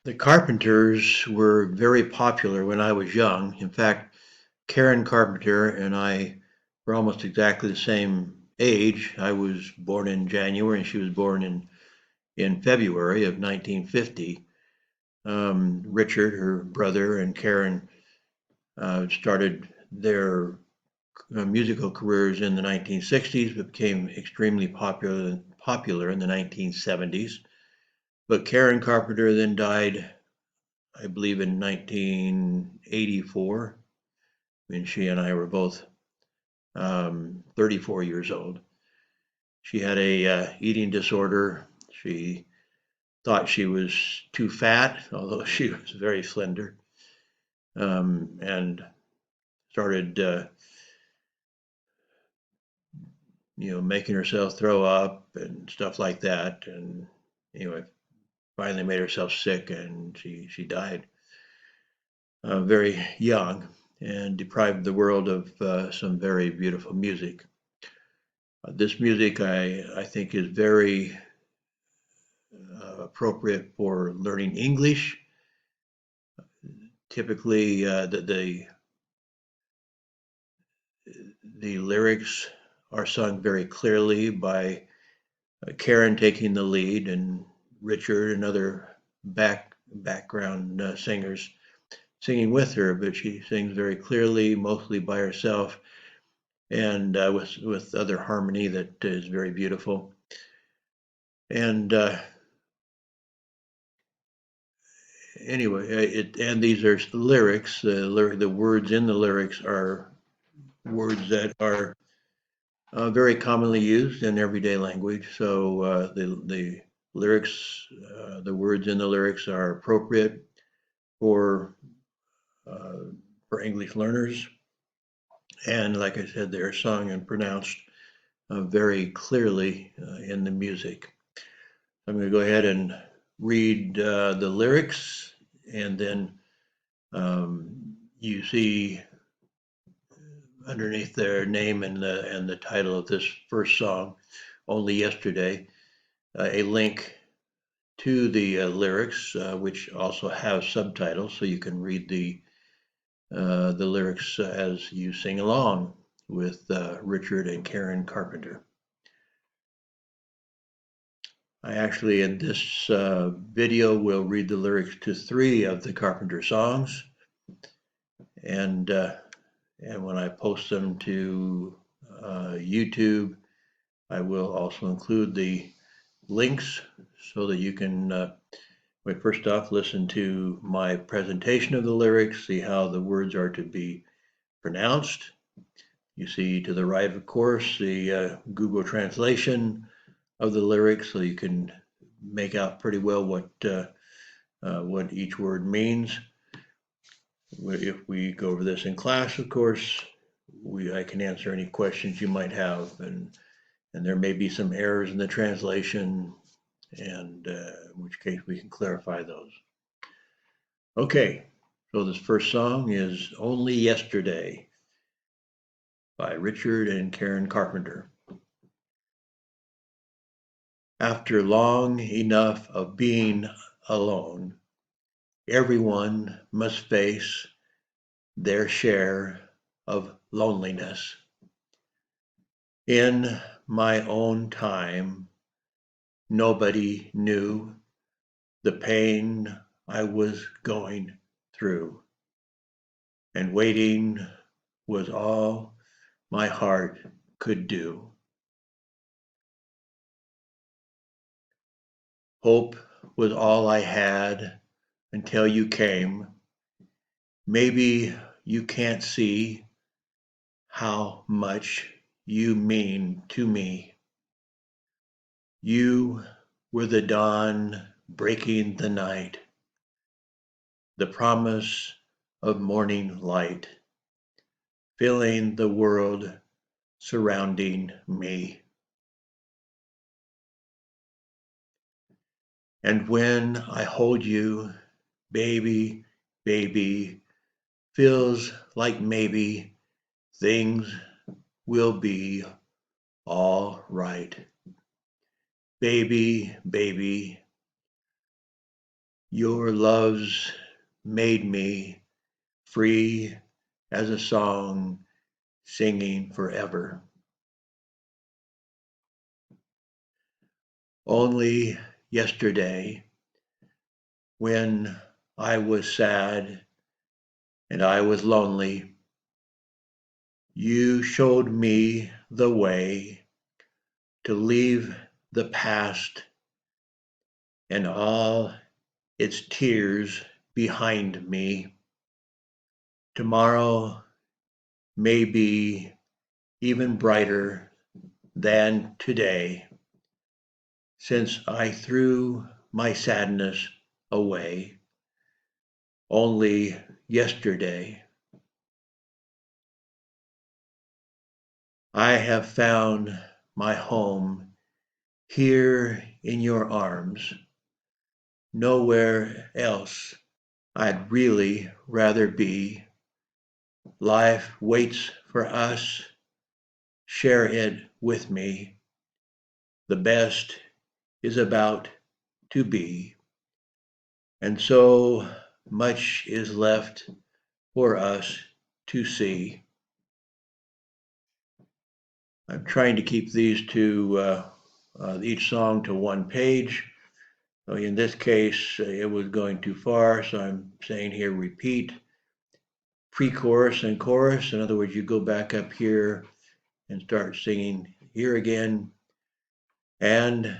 The Carpenters were very popular when I was young. In fact, Karen Carpenter and I were almost exactly the same age. I was born in January and she was born in February of 1950. Richard, her brother, and Karen started their musical careers in the 1960s, but became extremely popular in the 1970s. But Karen Carpenter then died, I believe, in 1984, when she and I were both 34 years old. She had a eating disorder. She thought she was too fat, although she was very slender, and started, making herself throw up and stuff like that. And anyway, finally made herself sick, and she died very young and deprived the world of some very beautiful music. This music, I think, is very appropriate for learning English. Typically, the lyrics are sung very clearly by Karen taking the lead, and Richard and other background singers singing with her. But she sings very clearly, mostly by herself, and with other harmony that is very beautiful. And anyway, and these are lyrics. The words in the lyrics are words that are very commonly used in everyday language. So the lyrics, the words in the lyrics are appropriate for uh, for English learners. And like I said, they're sung and pronounced very clearly in the music. I'm going to go ahead and read the lyrics, and then you see underneath their name and the title of this first song, "Only Yesterday," a link to the lyrics, which also have subtitles, so you can read the lyrics as you sing along with Richard and Karen Carpenter. I actually, in this video, will read the lyrics to 3 of the Carpenter songs, and when I post them to YouTube, I will also include the links so that you can, first off, listen to my presentation of the lyrics, see how the words are to be pronounced. You see to the right, of course, the Google translation of the lyrics, so you can make out pretty well what each word means. If we go over this in class, of course, I can answer any questions you might have, and there may be some errors in the translation, and in which case we can clarify those. Okay, so this first song is "Only Yesterday" by Richard and Karen Carpenter. After long enough of being alone, everyone must face their share of loneliness. In my own time, nobody knew the pain I was going through, and waiting was all my heart could do. Hope was all I had until you came. Maybe you can't see how much you mean to me. You were the dawn breaking the night, the promise of morning light, filling the world surrounding me. And when I hold you, baby, baby, feels like maybe things will be all right. Baby, baby, Your love's made me free as a song singing forever. Only yesterday, when I was sad and I was lonely, you showed me the way to leave the past and all its tears behind me. Tomorrow may be even brighter than today, since I threw my sadness away only yesterday. I have found my home here in your arms. Nowhere else I'd really rather be. Life waits for us. Share it with me. The best is about to be. And so much is left for us to see. I'm trying to keep these to each song to one page. So in this case, it was going too far, so I'm saying here repeat pre-chorus and chorus. In other words, you go back up here and start singing here again. And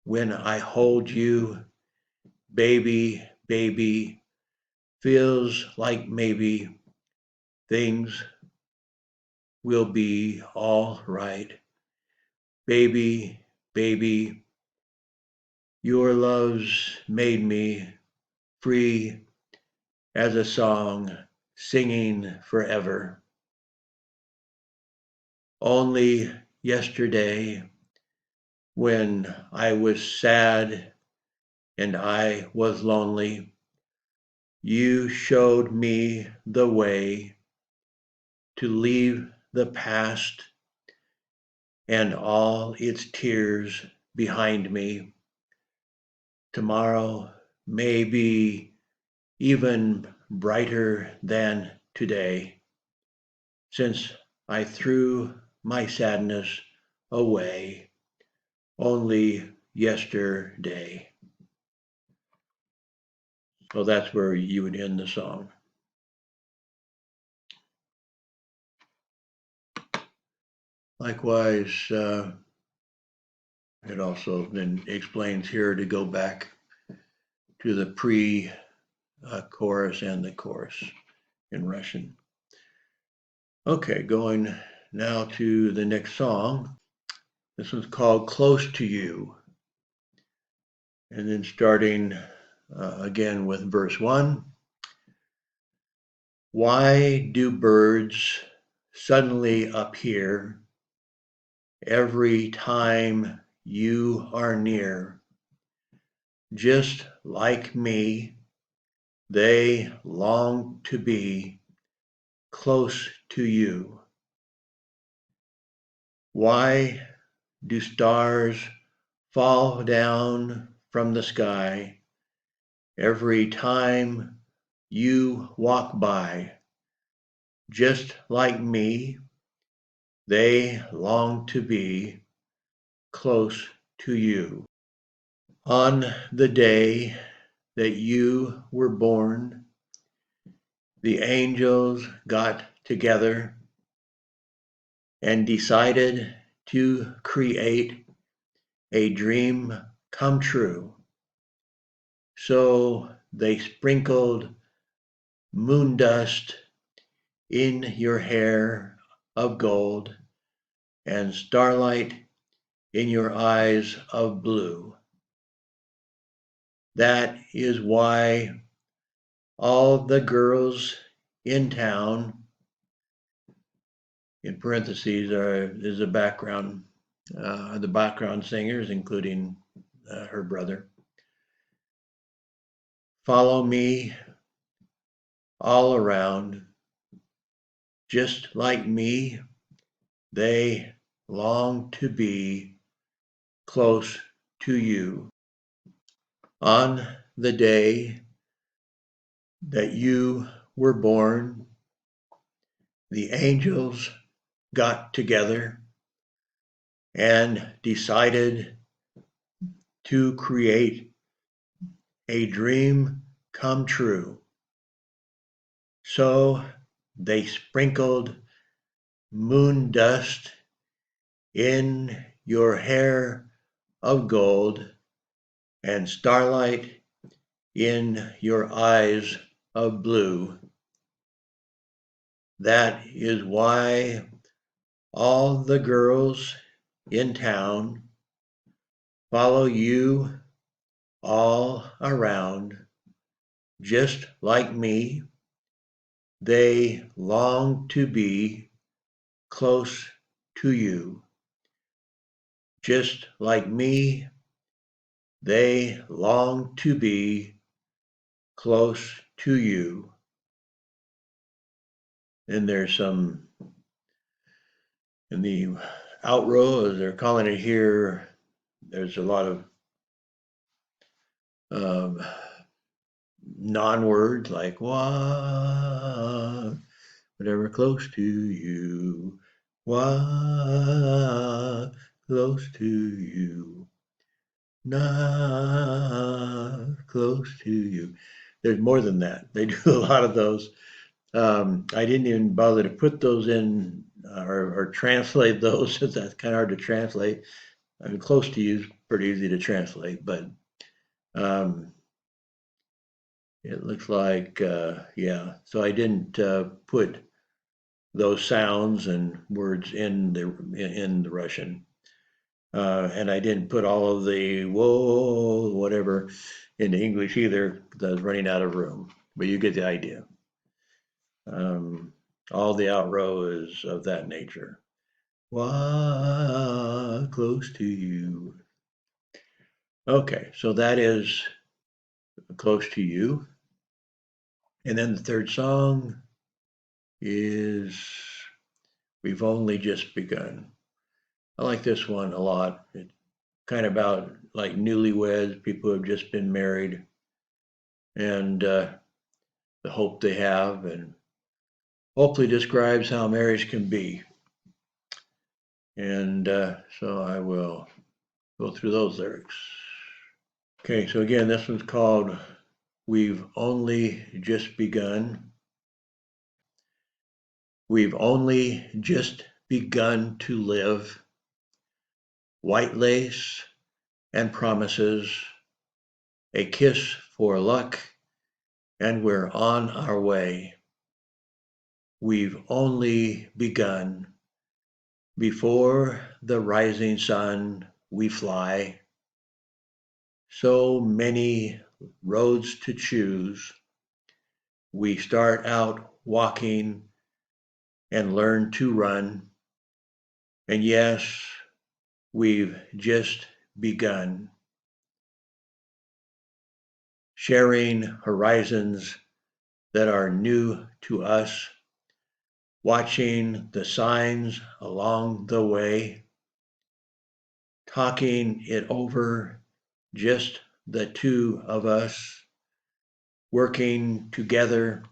when I hold you, baby, baby, feels like maybe things will be all right. Baby, baby, your love's made me free as a song singing forever. Only yesterday, when I was sad and I was lonely, you showed me the way to leave the past and all its tears behind me. Tomorrow may be even brighter than today, since I threw my sadness away only yesterday. So that's where you would end the song. Likewise, it also then explains here to go back to the pre-chorus and the chorus in Russian. Okay, going now to the next song. This one's called Close to You. And then starting again with verse 1. Why do birds suddenly appear every time you are near? Just like me, they long to be close to you. Why do stars fall down from the sky every time you walk by? Just like me, they long to be close to you. On the day that you were born, the angels got together and decided to create a dream come true. So they sprinkled moon dust in your hair of gold and starlight in your eyes of blue. That is why all the girls in town, in parentheses, is the background singers, including her brother, follow me all around. Just like me, they long to be close to you. On the day that you were born, the angels got together and decided to create a dream come true. So they sprinkled moon dust in your hair of gold and starlight in your eyes of blue. That is why all the girls in town follow you all around, just like me. They long to be close to you. Just like me, they long to be close to you. And there's some in the outrow, as they're calling it here, there's a lot of um, non-words like whatever close to you, what close to you, not close to you. There's more than that. They do a lot of those. I didn't even bother to put those in or translate those. That's kind of hard to translate. I mean, close to you is pretty easy to translate, but um, it looks like, yeah. So I didn't put those sounds and words in the Russian, and I didn't put all of the whoa whatever into English either because I was running out of room. But you get the idea. Um, all the outrow is of that nature. Wah, close to you. Okay, so that is close to you. And then the third song is We've Only Just Begun. I like this one a lot. It's kind of about like newlyweds, people who have just been married, and the hope they have, and hopefully describes how marriage can be. And so I will go through those lyrics. Okay, so again, this one's called We've Only Just Begun. We've only just begun to live. White lace and promises, a kiss for luck, and we're on our way. We've only begun. Before the rising sun, we fly. So many roads to choose. We start out walking and learn to run. And yes, we've just begun. Sharing horizons that are new to us, watching the signs along the way, talking it over, just the two of us, working together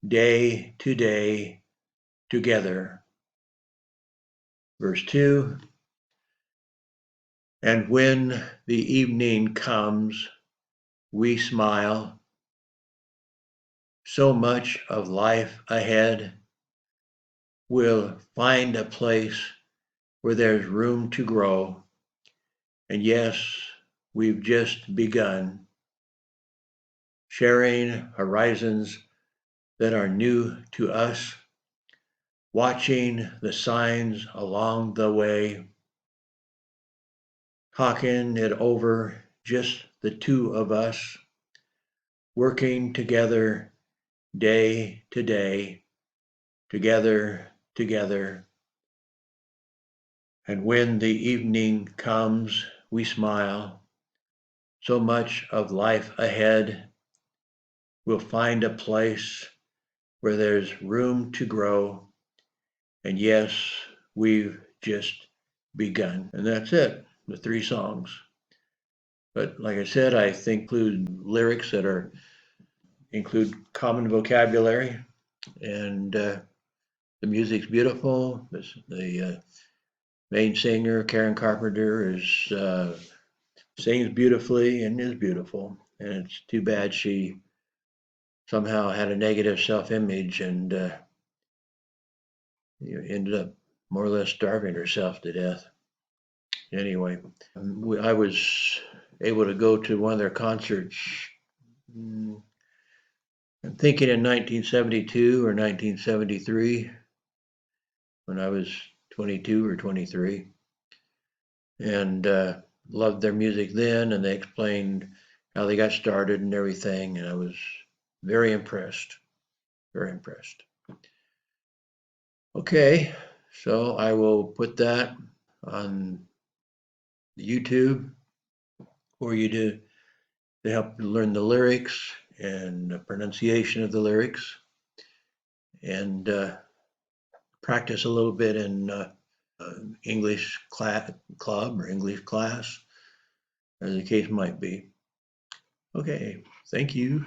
day to day together. Verse 2, and when the evening comes, we smile. So much of life ahead. We'll find a place where there's room to grow. And yes, we've just begun sharing horizons that are new to us, watching the signs along the way, talking it over, just the two of us, working together day to day, together. And when the evening comes, we smile. So much of life ahead. We'll find a place where there's room to grow. And yes, we've just begun. And that's it, the three songs. But like I said, I think include lyrics that include common vocabulary, and the music's beautiful. The main singer, Karen Carpenter, sings beautifully and is beautiful. And it's too bad she somehow had a negative self-image and ended up more or less starving herself to death. Anyway, I was able to go to one of their concerts. mm, I'm thinking in 1972 or 1973 when I was 22 or 23, and loved their music then. And they explained how they got started and everything, and I was very impressed. Very impressed. Okay, so I will put that on YouTube for you to help learn the lyrics and the pronunciation of the lyrics, and practice a little bit in English club or English class, as the case might be. Okay, thank you.